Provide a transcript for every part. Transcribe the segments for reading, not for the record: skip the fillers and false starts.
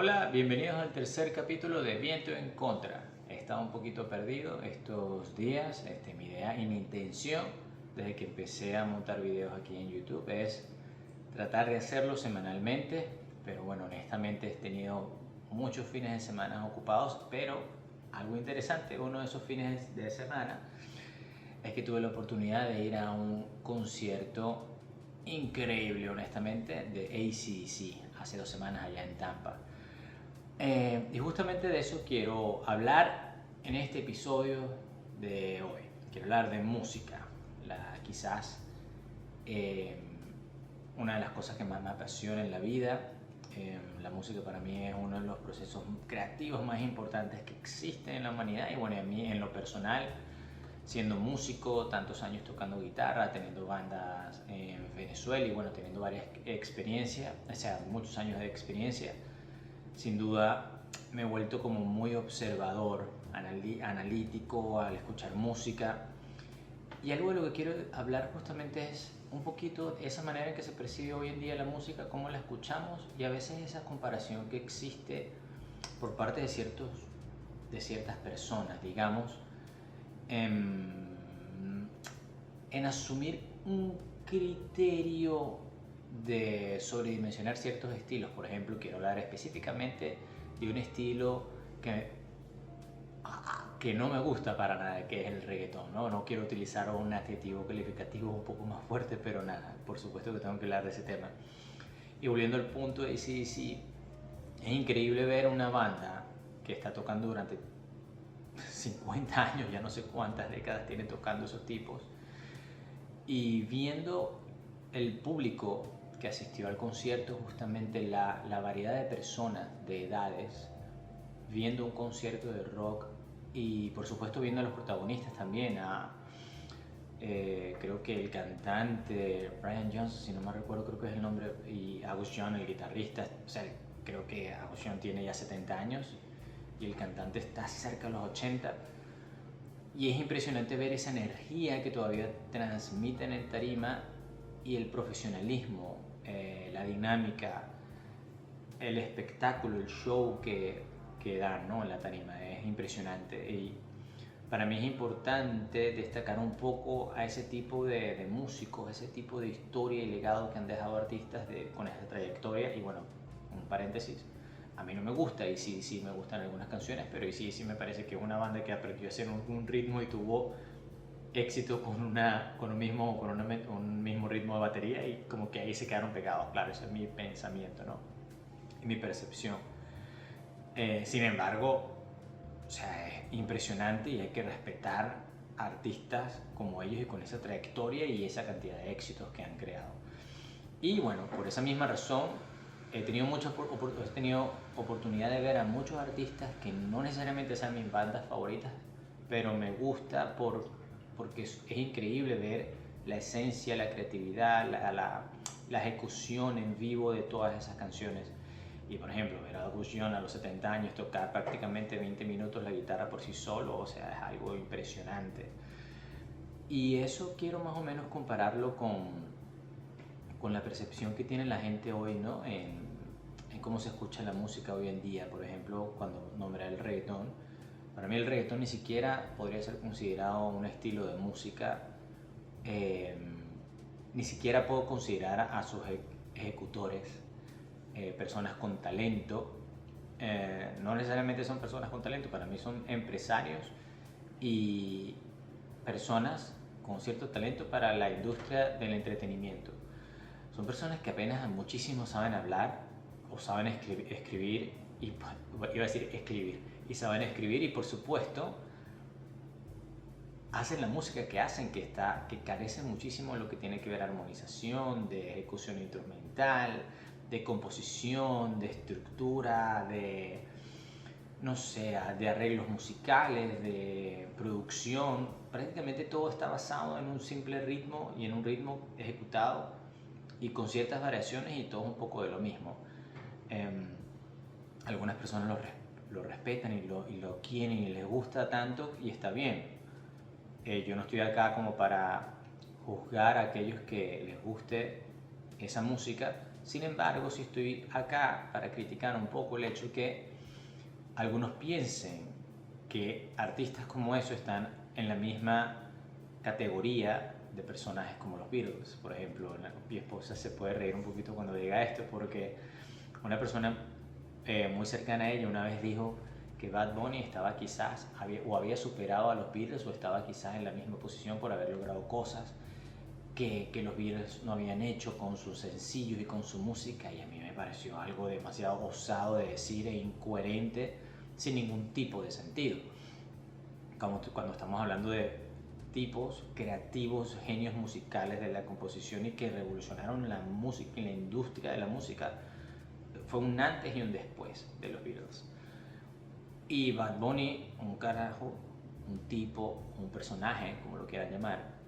Hola, bienvenidos al tercer capítulo de Viento en Contra. He estado un poquito perdido estos días. Mi idea y mi intención desde que empecé a montar videos aquí en YouTube es tratar de hacerlo semanalmente, pero bueno, honestamente he tenido muchos fines de semana ocupados, pero algo interesante, uno de esos fines de semana es que tuve la oportunidad de ir a un concierto increíble, honestamente, de AC/DC hace 2 semanas allá en Tampa. Y justamente de eso quiero hablar en este episodio de hoy. Quiero hablar de música, quizás eh, una de las cosas que más me apasiona en la vida. La música para mí es uno de los procesos creativos más importantes que existen en la humanidad y bueno, a mí en lo personal, siendo músico, tantos años tocando guitarra, teniendo bandas en Venezuela y bueno, teniendo varias experiencias, o sea, muchos años de experiencia, sin duda me he vuelto como muy observador, analítico al escuchar música. Y algo de lo que quiero hablar justamente es un poquito esa manera en que se percibe hoy en día la música, cómo la escuchamos y a veces esa comparación que existe por parte de ciertas personas, digamos, en asumir un criterio de sobredimensionar ciertos estilos. Por ejemplo, quiero hablar específicamente de un estilo que no me gusta para nada, que es el reggaetón, ¿no? No quiero utilizar un adjetivo calificativo un poco más fuerte, pero nada, por supuesto que tengo que hablar de ese tema. Y volviendo al punto de AC/DC, es increíble ver una banda que está tocando durante 50 años, ya no sé cuántas décadas tienen tocando esos tipos, y viendo el público que asistió al concierto, justamente la variedad de personas, de edades, viendo un concierto de rock y por supuesto viendo a los protagonistas también, creo que el cantante Brian Johnson, si no me recuerdo, creo que es el nombre, y Angus Young, el guitarrista, o sea, creo que Angus Young tiene ya 70 años y el cantante está cerca de los 80. Y es impresionante ver esa energía que todavía transmiten en tarima y el profesionalismo, la dinámica, el espectáculo, el show que dan, ¿no?, en la tarima. Es impresionante. Y para mí es importante destacar un poco a ese tipo de músicos, ese tipo de historia y legado que han dejado artistas con esa trayectoria. Y bueno, un paréntesis, a mí no me gusta y sí me gustan algunas canciones, pero y sí me parece que es una banda que aprendió a hacer un ritmo y tuvo éxito con un mismo ritmo de batería y como que ahí se quedaron pegados. Claro, ese es mi pensamiento, ¿no? Y mi percepción. Sin embargo, o sea, es impresionante y hay que respetar artistas como ellos y con esa trayectoria y esa cantidad de éxitos que han creado. Y bueno, por esa misma razón he tenido oportunidad de ver a muchos artistas que no necesariamente sean mis bandas favoritas, pero me gusta porque es increíble ver la esencia, la creatividad, la ejecución en vivo de todas esas canciones. Y por ejemplo, ver a Angus Young a los 70 años tocar prácticamente 20 minutos la guitarra por sí solo, o sea, es algo impresionante. Y eso quiero más o menos compararlo con la percepción que tiene la gente hoy, ¿no? En cómo se escucha la música hoy en día. Por ejemplo, cuando nombré el reggaetón, para mí el reggaetón ni siquiera podría ser considerado un estilo de música. eh, Ni siquiera puedo considerar a sus ejecutores personas con talento. No necesariamente son personas con talento, para mí son empresarios y personas con cierto talento para la industria del entretenimiento. Son personas que apenas muchísimo saben hablar o saben escribir, y iba a decir escribir, y saben escribir y por supuesto hacen la música que hacen, que carece muchísimo de lo que tiene que ver armonización, de ejecución instrumental, de composición, de estructura, de, no sé, de arreglos musicales, de producción. Prácticamente todo está basado en un simple ritmo y en un ritmo ejecutado y con ciertas variaciones y todo un poco de lo mismo. Algunas personas lo respetan y lo quieren y les gusta tanto y está bien. Yo no estoy acá como para juzgar a aquellos que les guste esa música, Sin embargo, si estoy acá para criticar un poco el hecho que algunos piensen que artistas como eso están en la misma categoría de personajes como los Beatles. Por ejemplo, mi esposa se puede reír un poquito cuando diga esto porque una persona muy cercana a ella una vez dijo que Bad Bunny estaba quizás, había superado a los Beatles o estaba quizás en la misma posición por haber logrado cosas que los Beatles no habían hecho con sus sencillos y con su música, y a mí me pareció algo demasiado osado de decir e incoherente sin ningún tipo de sentido. Cuando estamos hablando de tipos creativos, genios musicales de la composición y que revolucionaron la música y la industria de la música, fue un antes y un después de los Beatles. Y Bad Bunny, un carajo, un tipo, un personaje, como lo quieran llamar,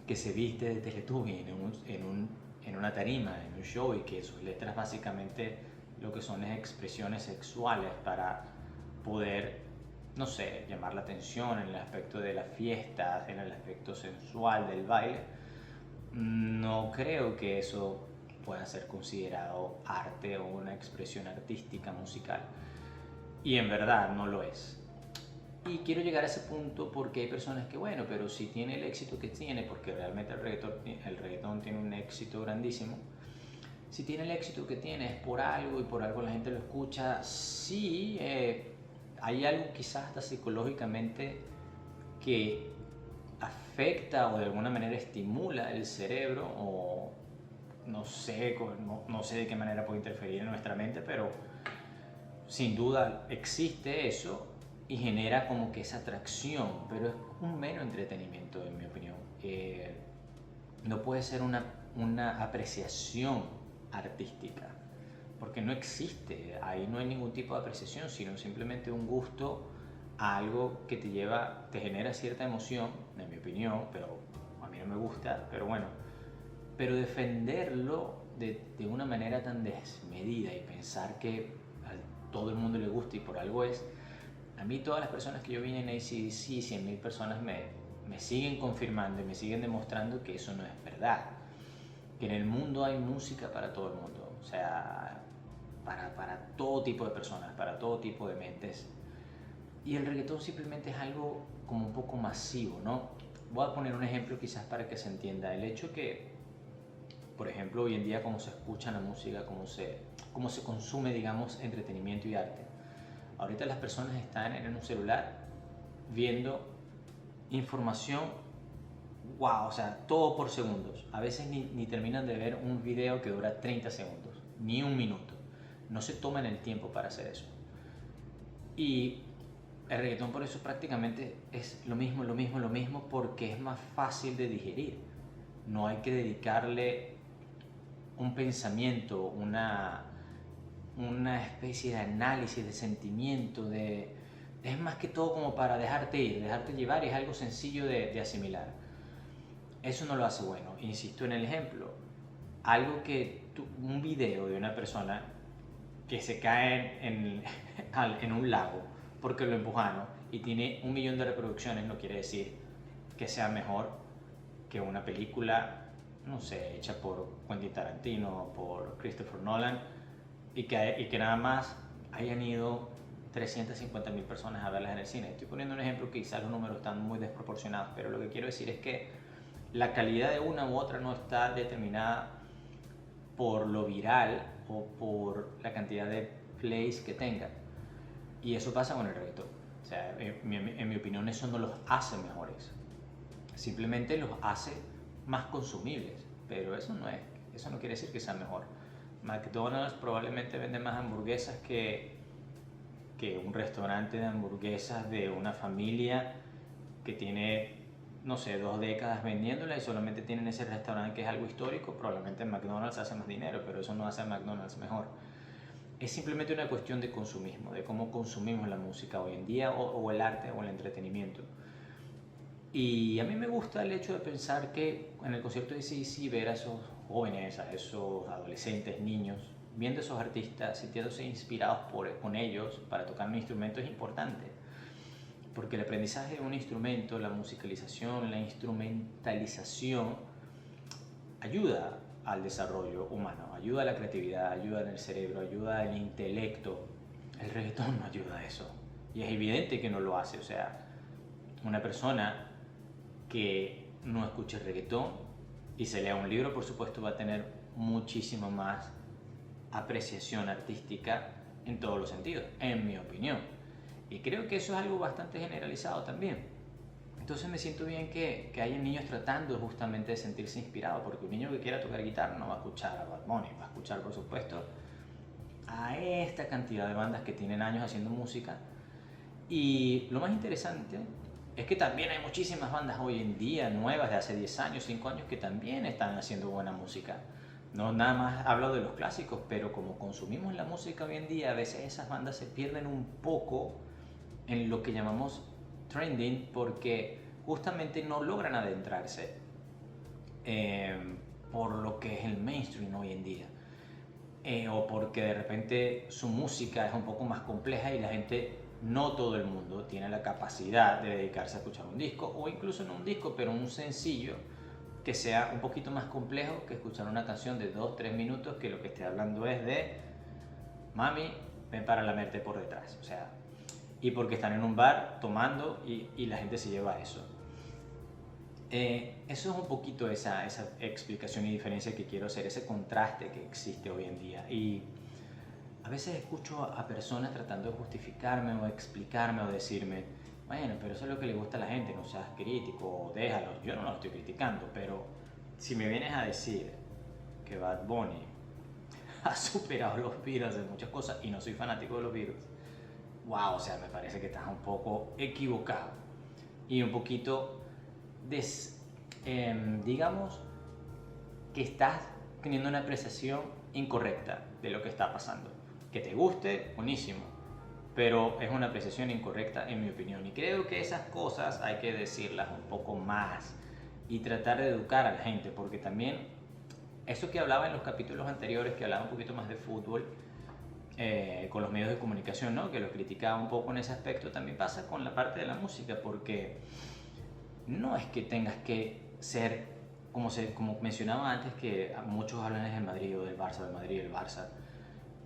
que se viste de Teletubby en una tarima, en un show, y que sus letras básicamente lo que son es expresiones sexuales para poder, no sé, llamar la atención en el aspecto de las fiestas, en el aspecto sensual del baile. No creo que eso pueda ser considerado arte o una expresión artística musical. Y en verdad no lo es. Y quiero llegar a ese punto porque hay personas que, bueno, pero si tiene el éxito que tiene, porque realmente el reggaetón tiene un éxito grandísimo, si tiene el éxito que tiene es por algo y por algo la gente lo escucha. Sí, hay algo quizás hasta psicológicamente que afecta o de alguna manera estimula el cerebro, o no sé, no sé de qué manera puede interferir en nuestra mente, pero sin duda existe eso y genera como que esa atracción, pero es un mero entretenimiento en mi opinión. No puede ser una apreciación artística, porque no existe, ahí no hay ningún tipo de apreciación, sino simplemente un gusto a algo que te genera cierta emoción, en mi opinión, pero a mí no me gusta, pero bueno, pero defenderlo de una manera tan desmedida y pensar que a todo el mundo le gusta y por algo es, a mí todas las personas que yo vi en AC/DC, 100.000 personas me siguen confirmando y me siguen demostrando que eso no es verdad, que en el mundo hay música para todo el mundo, o sea, para todo tipo de personas, para todo tipo de mentes. Y el reggaetón simplemente es algo como un poco masivo, ¿no? Voy a poner un ejemplo quizás para que se entienda. El hecho que, por ejemplo, hoy en día cómo se escucha la música, cómo se consume, digamos, entretenimiento y arte. Ahorita las personas están en un celular viendo información, wow, o sea, todo por segundos. A veces ni terminan de ver un video que dura 30 segundos, ni un minuto. No se toman el tiempo para hacer eso. Y el reggaetón por eso prácticamente es lo mismo, porque es más fácil de digerir. No hay que dedicarle un pensamiento, una especie de análisis, de sentimiento, es más que todo como para dejarte ir, dejarte llevar, y es algo sencillo de asimilar. Eso no lo hace bueno. Insisto en el ejemplo. Un video de una persona que se cae en un lago porque lo empujaron y tiene 1 millón de reproducciones, no quiere decir que sea mejor que una película, no sé, hecha por Quentin Tarantino, por Christopher Nolan, y que nada más hayan ido 350.000 personas a verlas en el cine. Estoy poniendo un ejemplo que quizás los números están muy desproporcionados, pero lo que quiero decir es que la calidad de una u otra no está determinada por lo viral o por la cantidad de plays que tenga. Y eso pasa con el reggaetón. O sea, en mi opinión eso no los hace mejores. Simplemente los hace más consumibles. Pero eso no quiere decir que sea mejor. McDonald's probablemente vende más hamburguesas que un restaurante de hamburguesas de una familia que tiene, no sé, 2 décadas vendiéndola y solamente tienen ese restaurante que es algo histórico. Probablemente McDonald's hace más dinero, pero eso no hace a McDonald's mejor. Es simplemente una cuestión de consumismo, de cómo consumimos la música hoy en día, o el arte o el entretenimiento. Y a mí me gusta el hecho de pensar que en el concierto de AC/DC ver a esos jóvenes, a esos adolescentes, niños, viendo a esos artistas, sintiéndose inspirados con ellos para tocar un instrumento es importante. Porque el aprendizaje de un instrumento, la musicalización, la instrumentalización, ayuda al desarrollo humano, ayuda a la creatividad, ayuda en el cerebro, ayuda al intelecto. El reggaetón no ayuda a eso. Y es evidente que no lo hace. O sea, una persona que no escuche reggaetón y se lea un libro, por supuesto, va a tener muchísimo más apreciación artística en todos los sentidos, en mi opinión. Y creo que eso es algo bastante generalizado también. Entonces me siento bien que hayan niños tratando justamente de sentirse inspirados, porque un niño que quiera tocar guitarra no va a escuchar a Bad Bunny, va a escuchar, por supuesto, a esta cantidad de bandas que tienen años haciendo música. Y lo más interesante es que también hay muchísimas bandas hoy en día, nuevas, de hace 10 años, 5 años, que también están haciendo buena música. No nada más hablo de los clásicos, pero como consumimos la música hoy en día, a veces esas bandas se pierden un poco en lo que llamamos trending, porque justamente no logran adentrarse por lo que es el mainstream hoy en día. O porque de repente su música es un poco más compleja y la gente, no todo el mundo, tiene la capacidad de dedicarse a escuchar un disco, o incluso no un disco, pero un sencillo que sea un poquito más complejo que escuchar una canción de 2-3 minutos que lo que esté hablando es de mami, ven para lamerte por detrás. O sea, y porque están en un bar tomando y la gente se lleva eso. Eso es un poquito esa explicación y diferencia que quiero hacer, ese contraste que existe hoy en día. Y a veces escucho a personas tratando de justificarme o explicarme o decirme, bueno, pero eso es lo que le gusta a la gente, no seas crítico o déjalo. Yo no lo estoy criticando, pero si me vienes a decir que Bad Bunny ha superado los Beatles en muchas cosas y no soy fanático de los Beatles, wow, o sea, me parece que estás un poco equivocado y un poquito digamos que estás teniendo una apreciación incorrecta de lo que está pasando. Que te guste, buenísimo, pero es una apreciación incorrecta en mi opinión, y creo que esas cosas hay que decirlas un poco más y tratar de educar a la gente, porque también eso que hablaba en los capítulos anteriores, que hablaba un poquito más de fútbol, con los medios de comunicación, ¿no? Que los criticaba un poco en ese aspecto, también pasa con la parte de la música, porque no es que tengas que ser, como mencionaba antes, que muchos hablan del Madrid o del Barça, del Madrid y del Barça,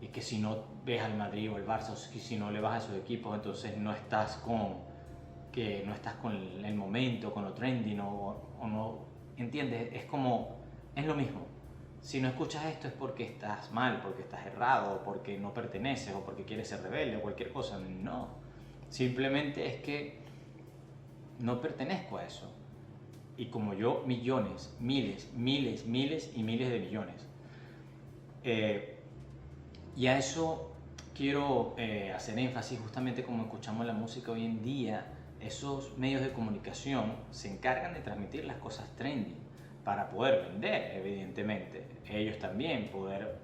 y que si no ves al Madrid o el Barça, o si no le vas a esos equipos, entonces no estás con el momento, con lo trending, o no, ¿entiendes? Es como, es lo mismo. Si no escuchas esto es porque estás mal, porque estás errado, o porque no perteneces, o porque quieres ser rebelde, o cualquier cosa. No, simplemente es que no pertenezco a eso. Y como yo, millones, miles y miles de millones. Y a eso quiero hacer énfasis, justamente como escuchamos la música hoy en día. Esos medios de comunicación se encargan de transmitir las cosas trendy para poder vender, evidentemente. Ellos también poder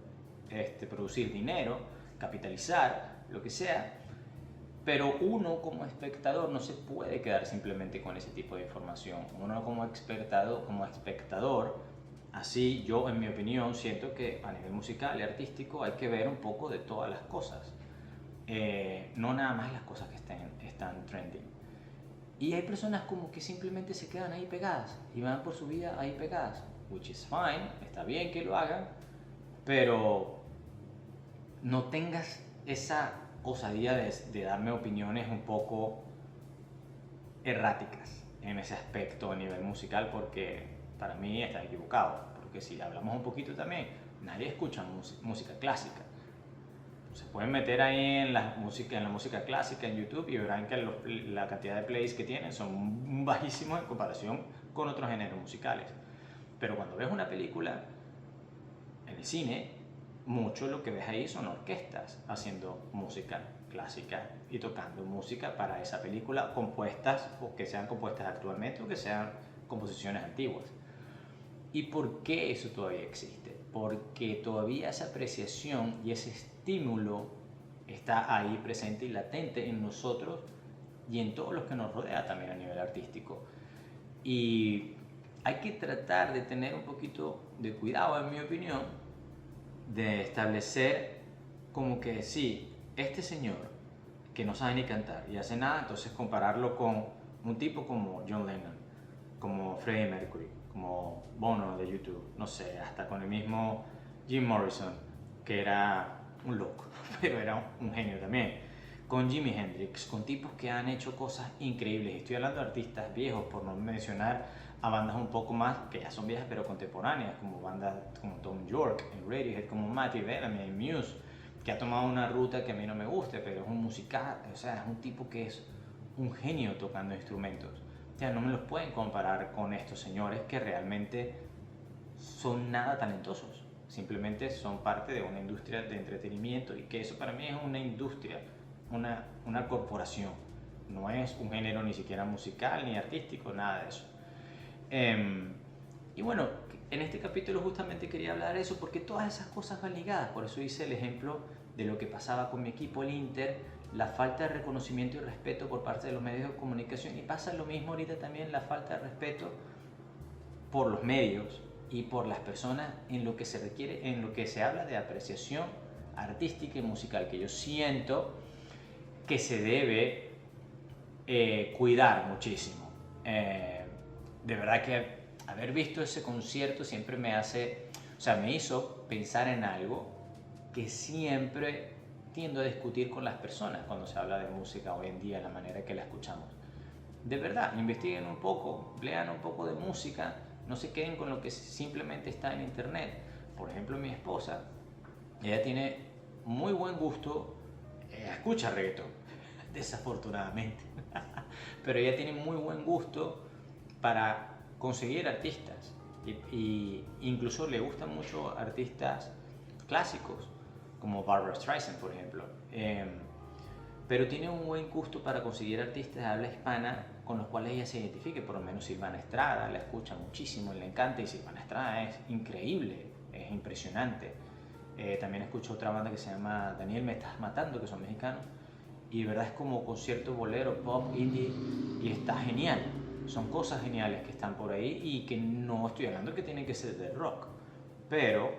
producir dinero, capitalizar, lo que sea. Pero uno como espectador no se puede quedar simplemente con ese tipo de información. Uno como espectador, así yo en mi opinión siento que a nivel musical y artístico hay que ver un poco de todas las cosas. No nada más las cosas que están trending. Y hay personas como que simplemente se quedan ahí pegadas y van por su vida ahí pegadas. Which is fine, está bien que lo hagan, pero no tengas esa osadía de darme opiniones un poco erráticas en ese aspecto a nivel musical, porque para mí está equivocado. Porque si hablamos un poquito también, nadie escucha música clásica. Se pueden meter ahí en la música clásica en YouTube y verán que la cantidad de plays que tienen son bajísimos en comparación con otros géneros musicales. Pero cuando ves una película en el cine, mucho lo que ves ahí son orquestas haciendo música clásica y tocando música para esa película, compuestas o que sean compuestas actualmente o que sean composiciones antiguas. ¿Y por qué eso todavía existe? Porque todavía esa apreciación y ese estímulo está ahí presente y latente en nosotros y en todos los que nos rodea también a nivel artístico. Y hay que tratar de tener un poquito de cuidado, en mi opinión, de establecer como que sí, este señor que no sabe ni cantar y hace nada, entonces compararlo con un tipo como John Lennon, como Freddie Mercury, como Bono de YouTube, no sé, hasta con el mismo Jim Morrison, que era un loco, pero era un genio también, con Jimi Hendrix, con tipos que han hecho cosas increíbles. Estoy hablando de artistas viejos, por no mencionar a bandas un poco más, que ya son viejas pero contemporáneas, como bandas como Tom York en Radiohead, como Matty Bellamy en Muse, que ha tomado una ruta que a mí no me gusta, pero es un musical, o sea, es un tipo que es un genio tocando instrumentos. O sea, no me los pueden comparar con estos señores que realmente son nada talentosos. Simplemente son parte de una industria de entretenimiento, y que eso para mí es una industria, una corporación. No es un género ni siquiera musical ni artístico, nada de eso. Y bueno, en este capítulo justamente quería hablar de eso porque todas esas cosas van ligadas. Por eso hice el ejemplo de lo que pasaba con mi equipo, el Inter, la falta de reconocimiento y respeto por parte de los medios de comunicación, y pasa lo mismo ahorita también, la falta de respeto por los medios y por las personas en lo que se requiere, en lo que se habla de apreciación artística y musical, que yo siento que se debe cuidar muchísimo. De verdad que haber visto ese concierto siempre me hizo pensar en algo que siempre tiendo a discutir con las personas cuando se habla de música hoy en día, la manera que la escuchamos. De verdad, investiguen un poco, lean un poco de música, no se queden con lo que simplemente está en internet. Por ejemplo, mi esposa, ella tiene muy buen gusto, escucha reggaetón, desafortunadamente, pero ella tiene muy buen gusto para conseguir artistas, y incluso le gustan mucho artistas clásicos, como Barbra Streisand, por ejemplo. Pero tiene un buen gusto para conseguir artistas de habla hispana con los cuales ella se identifique. Por lo menos Silvana Estrada, la escucha muchísimo, le encanta, y Silvana Estrada es increíble, es impresionante. También escucho otra banda que se llama Daniel Me Estás Matando, que son mexicanos, y de verdad es como concierto bolero, pop, indie, y está genial. Son cosas geniales que están por ahí, y que no estoy hablando que tienen que ser de rock, pero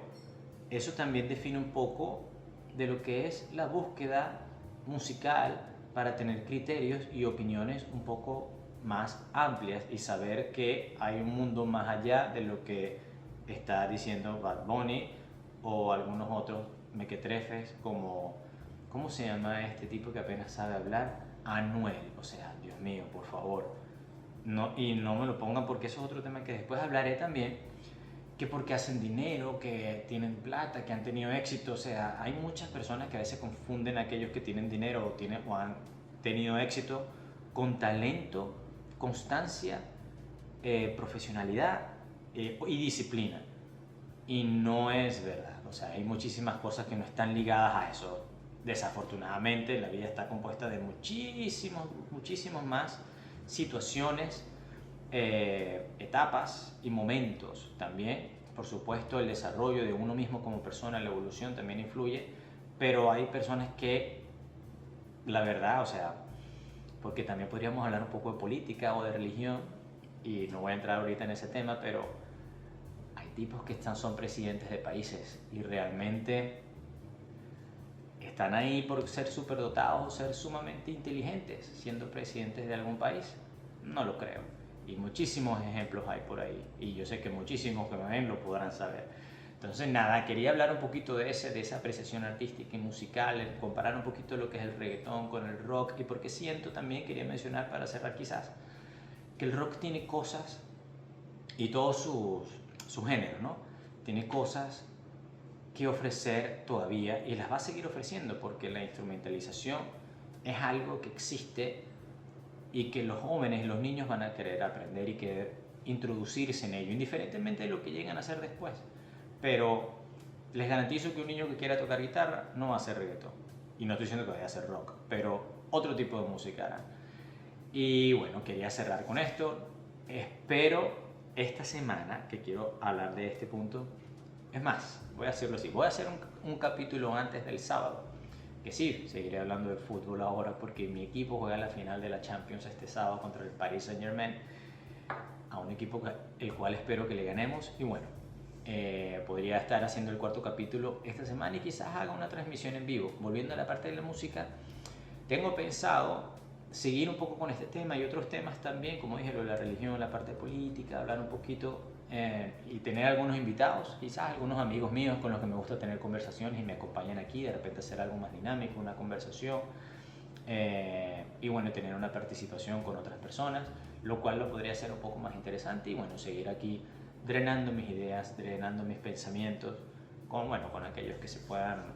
eso también define un poco de lo que es la búsqueda musical para tener criterios y opiniones un poco más amplias y saber que hay un mundo más allá de lo que está diciendo Bad Bunny o algunos otros mequetrefes como, ¿cómo se llama este tipo que apenas sabe hablar? Anuel. O sea, Dios mío, por favor. No, y no me lo pongan, porque eso es otro tema que después hablaré también, que porque hacen dinero, que tienen plata, que han tenido éxito. O sea, hay muchas personas que a veces confunden a aquellos que tienen dinero o han tenido éxito con talento, constancia, profesionalidad y disciplina. Y no es verdad. O sea, hay muchísimas cosas que no están ligadas a eso. Desafortunadamente, la vida está compuesta de muchísimos más situaciones, etapas y momentos también. Por supuesto, el desarrollo de uno mismo como persona, la evolución también influye, pero hay personas que, la verdad, o sea, porque también podríamos hablar un poco de política o de religión, y no voy a entrar ahorita en ese tema, pero hay tipos que son presidentes de países y realmente están ahí por ser superdotados o ser sumamente inteligentes siendo presidentes de algún país. No lo creo. Y muchísimos ejemplos hay por ahí, y yo sé que muchísimos que me ven lo podrán saber. Entonces nada, quería hablar un poquito de esa apreciación artística y musical, comparar un poquito lo que es el reggaetón con el rock, y porque siento también, quería mencionar para cerrar quizás, que el rock tiene cosas, y todos sus géneros, ¿no? Tiene cosas que ofrecer todavía, y las va a seguir ofreciendo, porque la instrumentalización es algo que existe y que los jóvenes, los niños van a querer aprender y querer introducirse en ello, indiferentemente de lo que lleguen a hacer después. Pero les garantizo que un niño que quiera tocar guitarra no va a hacer reggaetón, y no estoy diciendo que vaya a hacer rock, pero otro tipo de música hará. Y bueno, quería cerrar con esto. Espero esta semana, que quiero hablar de este punto, es más, voy a hacerlo así, voy a hacer un capítulo antes del sábado, que sí, seguiré hablando de fútbol ahora porque mi equipo juega la final de la Champions este sábado contra el Paris Saint-Germain, a un equipo el cual espero que le ganemos. Y bueno, podría estar haciendo el cuarto capítulo esta semana y quizás haga una transmisión en vivo. Volviendo a la parte de la música, tengo pensado seguir un poco con este tema y otros temas también, como dije, lo de la religión, la parte política, hablar un poquito y tener algunos invitados, quizás algunos amigos míos con los que me gusta tener conversaciones y me acompañan aquí, de repente hacer algo más dinámico, una conversación y bueno, tener una participación con otras personas, lo cual lo podría hacer un poco más interesante y bueno, seguir aquí drenando mis ideas, drenando mis pensamientos con, bueno, con aquellos que se puedan,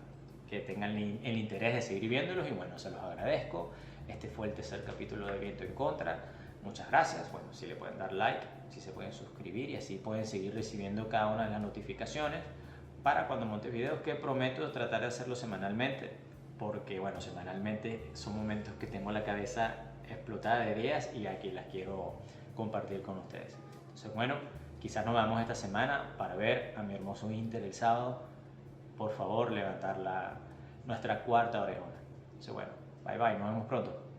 que tengan el interés de seguir viéndolos y bueno, se los agradezco. Este fue el tercer capítulo de Viento en Contra. Muchas gracias. Bueno, si le pueden dar like, si se pueden suscribir y así pueden seguir recibiendo cada una de las notificaciones para cuando monte videos, que prometo tratar de hacerlo semanalmente, porque bueno, semanalmente son momentos que tengo la cabeza explotada de ideas y aquí las quiero compartir con ustedes. Entonces bueno, quizás nos veamos esta semana para ver a mi hermoso Inter el sábado. Por favor, levantar nuestra cuarta orejona. Entonces bueno, bye bye, nos vemos pronto.